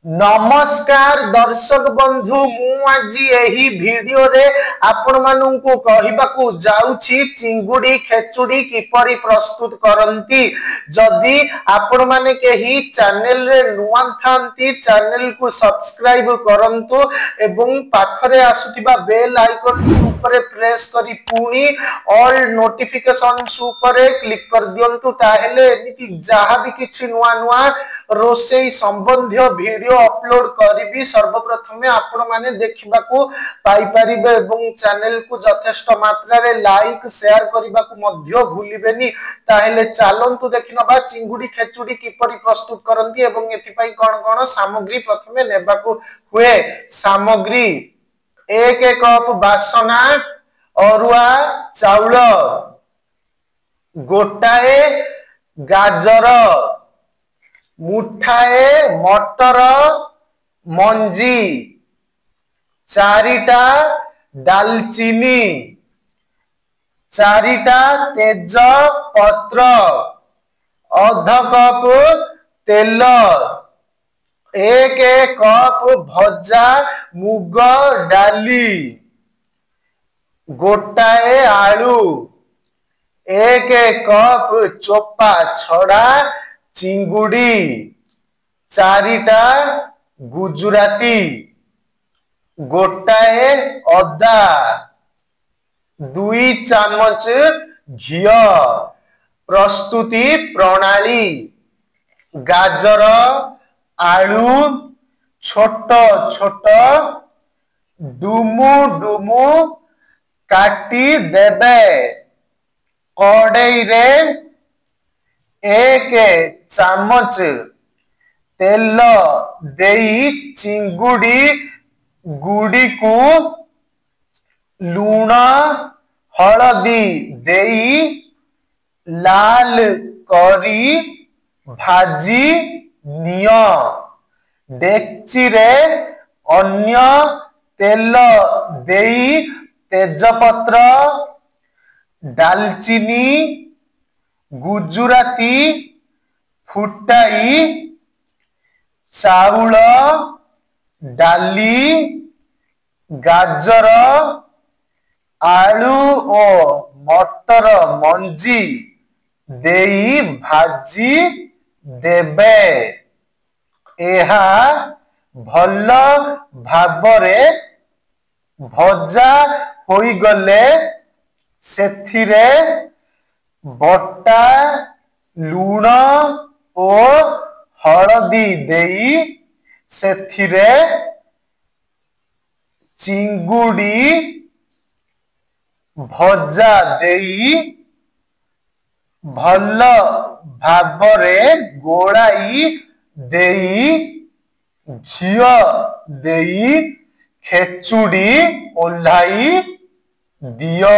नमस्कार दर्शक बंधु मु आज यही वीडियो रे आपण मानू कहवाकू जाउछि चिंगुड़ी खेचुड़ी किपरि प्रस्तुत करंती। जदि आपण माने केही चैनल रे नुआ थांती चैनल को सब्सक्राइब करंतु एवं पाखरे आसुतिबा बेल आइकन ऊपर प्रेस करी पुणी ऑल नोटिफिकेशंस ऊपर क्लिक कर दियंतु ताहेले एमिति जहा भी किछि नुआ नुआ रोसेई संबंधी वीडियो अपलोड करी सर्वप्रथमे आपण माने देखिबा को पाई परिबे एवं चैनल को यथेष्ट मात्रा रे लाइक शेयर करबा को मध्य भूलिबेनी। ताहेले चालंतु देखिनबा चिंगुड़ी खेचुड़ी किपरि प्रस्तुत करंती एवं एथि पई कोन कोन सामग्री प्रथमे नेबा को हुए। सामग्री 1 कप बासना अरुआ चाउल, गोटाए गाजर, मुठाए मटर मंजी, 4टा दालचीनी, 4टा तेज पत्र, अध कप तेल, 1 कप भजा मुग डाली, गोटाए आलू, 1 कप चोपा छड़ा चिंगुड़ी, 4टा गुजराती, गोटाए अदा, 2 चामच घी। प्रस्तुति प्रणाली गाजर आलू छोट छोट डुमु डुमु काटी देबे। कड़ाई रे 1 चामच तेल देई चिंगुड़ी गुड़ी को लूण हलदी देई लाल करी भाजी नियो। डेक्ची रे अन्य तेल देई तेजपत्र दालचीनी गुजराती फुटाई चाउल डाली गाजर आलू और मटर मंजी देई भाजी देबे। एहा भल भाबरे भजा होई गले सेथिरे बटा लूण और हलदी देई सेथिरे चिंगुड़ी भजा देई भल भाबरे गोलाई देई घियो देई खेचुड़ी ओल्हाई दियो।